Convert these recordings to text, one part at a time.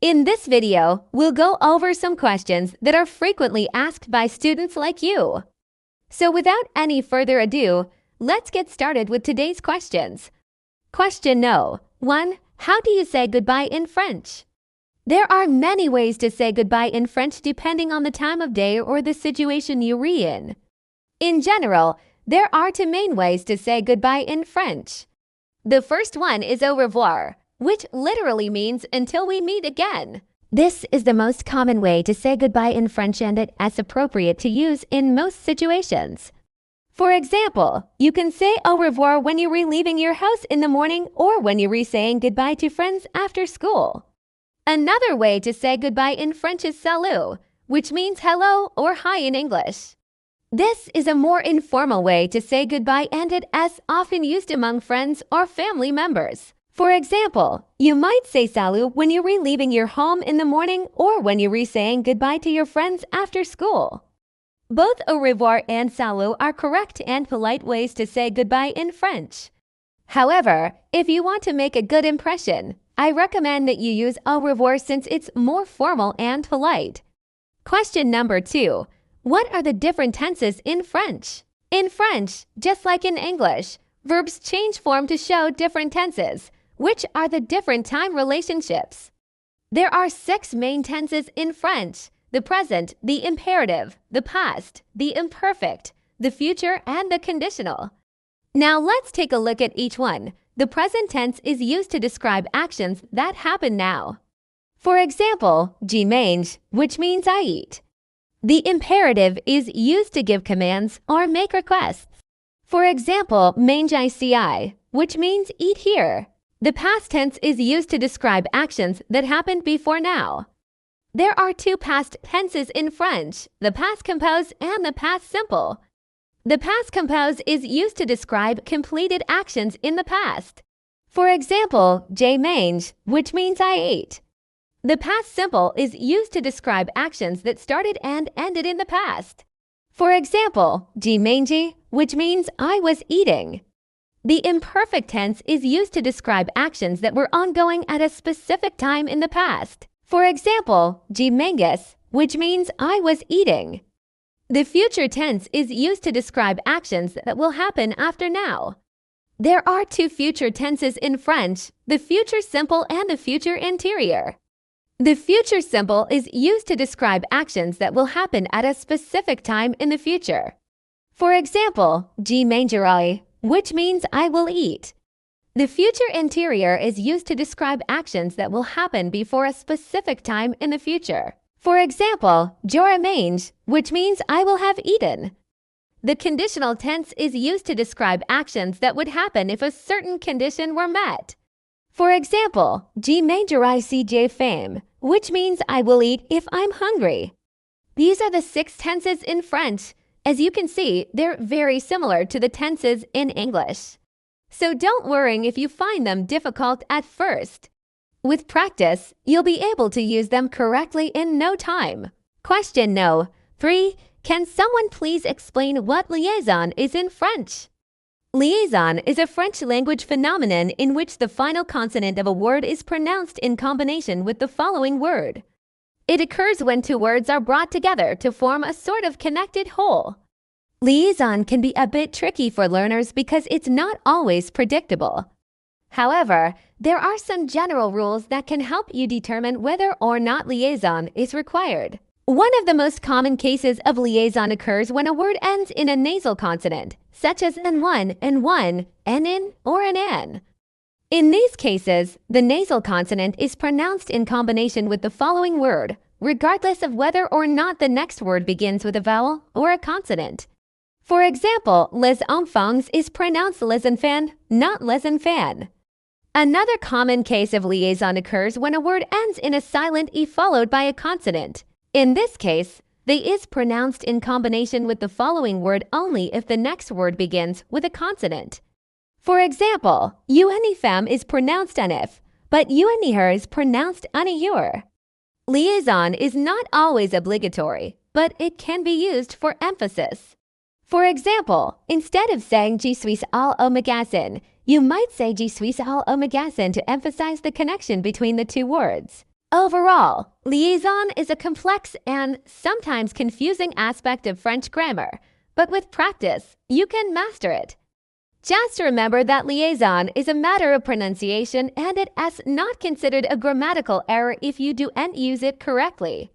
In this video, we'll go over some questions that are frequently asked by students like you. So without any further ado, let's get started with today's questions. Question No. 1. How do you say goodbye in French? There are many ways to say goodbye in French depending on the time of day or the situation you're in. In general, there are two main ways to say goodbye in French. The first one is au revoir, which literally means until we meet again. This is the most common way to say goodbye in French and it is appropriate to use in most situations. For example, you can say au revoir when you're leaving your house in the morning or when you're saying goodbye to friends after school. Another way to say goodbye in French is salut, which means hello or hi in English. This is a more informal way to say goodbye and it is often used among friends or family members. For example, you might say salut when you're leaving your home in the morning or when you're saying goodbye to your friends after school. Both au revoir and salut are correct and polite ways to say goodbye in French. However, if you want to make a good impression, I recommend that you use au revoir since it's more formal and polite. Question number 2. What are the different tenses in French? In French, just like in English, verbs change form to show different tenses, which are the different time relationships. There are 6 main tenses in French: the present, the imperative, the past, the imperfect, the future, and the conditional. Now let's take a look at each one. The present tense is used to describe actions that happen now. For example, je mange, which means I eat. The imperative is used to give commands or make requests. For example, mange ici, which means eat here. The past tense is used to describe actions that happened before now. There are 2 past tenses in French, the past composed and the past simple. The past composed is used to describe completed actions in the past. For example, je mange, which means I ate. The past simple is used to describe actions that started and ended in the past. For example, je mange, which means I was eating. The imperfect tense is used to describe actions that were ongoing at a specific time in the past. For example, je manges, which means I was eating. The future tense is used to describe actions that will happen after now. There are 2 future tenses in French, the future simple and the future interior. The future simple is used to describe actions that will happen at a specific time in the future. For example, je mangerai, which means I will eat. The future interior is used to describe actions that will happen before a specific time in the future. For example, j'aurai mange, which means I will have eaten. The conditional tense is used to describe actions that would happen if a certain condition were met. For example, je mangerai si j'ai faim, which means I will eat if I'm hungry. These are the 6 tenses in French. As you can see, they're very similar to the tenses in English. So don't worry if you find them difficult at first. With practice, you'll be able to use them correctly in no time. Question No. 3. Can someone please explain what liaison is in French? Liaison is a French language phenomenon in which the final consonant of a word is pronounced in combination with the following word. It occurs when 2 words are brought together to form a sort of connected whole. Liaison can be a bit tricky for learners because it's not always predictable. However, there are some general rules that can help you determine whether or not liaison is required. One of the most common cases of liaison occurs when a word ends in a nasal consonant, such as n1, n1, nin, or an n. In these cases, the nasal consonant is pronounced in combination with the following word, regardless of whether or not the next word begins with a vowel or a consonant. For example, les enfants is pronounced les enfants, not les enfants. Another common case of liaison occurs when a word ends in a silent E followed by a consonant. In this case, the is pronounced in combination with the following word only if the next word begins with a consonant. For example, unifem is pronounced unif, but uniher is pronounced uniur. Liaison is not always obligatory, but it can be used for emphasis. For example, instead of saying je suis al au magasin, you might say je suis al au magasin to emphasize the connection between the 2 words. Overall, liaison is a complex and sometimes confusing aspect of French grammar, but with practice, you can master it. Just remember that liaison is a matter of pronunciation and it is not considered a grammatical error if you do and use it correctly.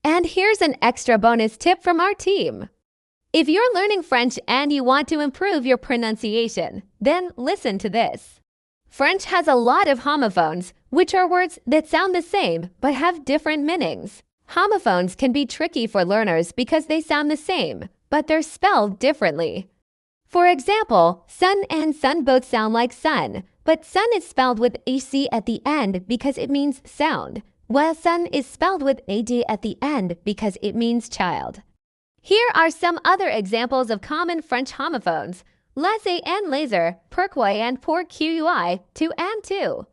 And here's an extra bonus tip from our team. If you're learning French and you want to improve your pronunciation, then listen to this. French has a lot of homophones, which are words that sound the same but have different meanings. Homophones can be tricky for learners because they sound the same, but they're spelled differently. For example, sun and sun both sound like sun, but sun is spelled with AC at the end because it means sound, while sun is spelled with AD at the end because it means child. Here are some other examples of common French homophones: laissez and laser, pourquoi and pourquoi, to and to.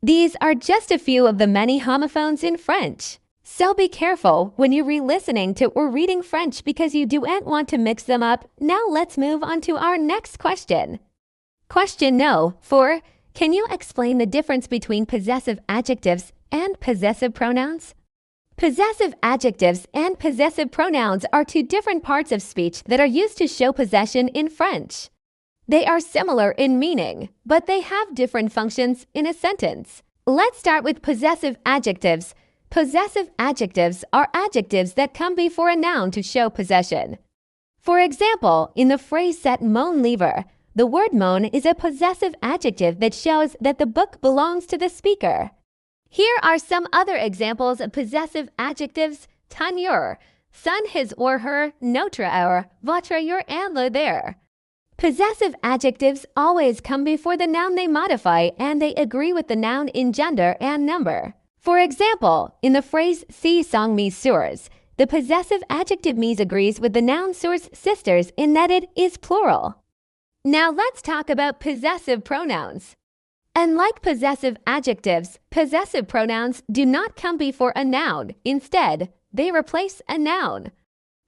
These are just a few of the many homophones in French. So be careful when you're re-listening to or reading French because you don't want to mix them up. Now let's move on to our next question. Question No. 4. Can you explain the difference between possessive adjectives and possessive pronouns? Possessive adjectives and possessive pronouns are two different parts of speech that are used to show possession in French. They are similar in meaning, but they have different functions in a sentence. Let's start with possessive adjectives. Possessive adjectives are adjectives that come before a noun to show possession. For example, in the phrase "c'est mon livre," the word mon is a possessive adjective that shows that the book belongs to the speaker. Here are some other examples of possessive adjectives: ton your, son his or her, notre our, votre your, and le their. Possessive adjectives always come before the noun they modify and they agree with the noun in gender and number. For example, in the phrase "si sont mes sœurs," the possessive adjective mes agrees with the noun source sisters in that it is plural. Now let's talk about possessive pronouns. Unlike possessive adjectives, possessive pronouns do not come before a noun. Instead, they replace a noun.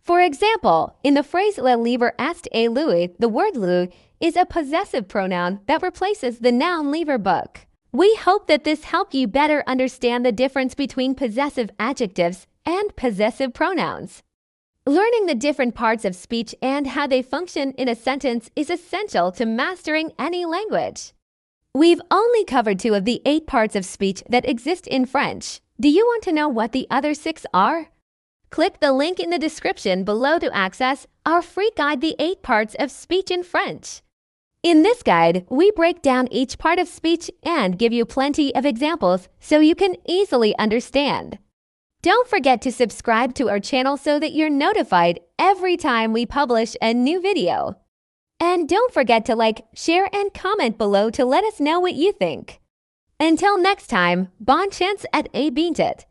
For example, in the phrase "le livre est à lui," the word "lui" is a possessive pronoun that replaces the noun livre book. We hope that this helped you better understand the difference between possessive adjectives and possessive pronouns. Learning the different parts of speech and how they function in a sentence is essential to mastering any language. We've only covered 2 of the 8 parts of speech that exist in French. Do you want to know what the other 6 are? Click the link in the description below to access our free guide, The 8 Parts of Speech in French. In this guide, we break down each part of speech and give you plenty of examples so you can easily understand. Don't forget to subscribe to our channel so that you're notified every time we publish a new video. And don't forget to like, share, and comment below to let us know what you think. Until next time, bonne chance at A Bintet.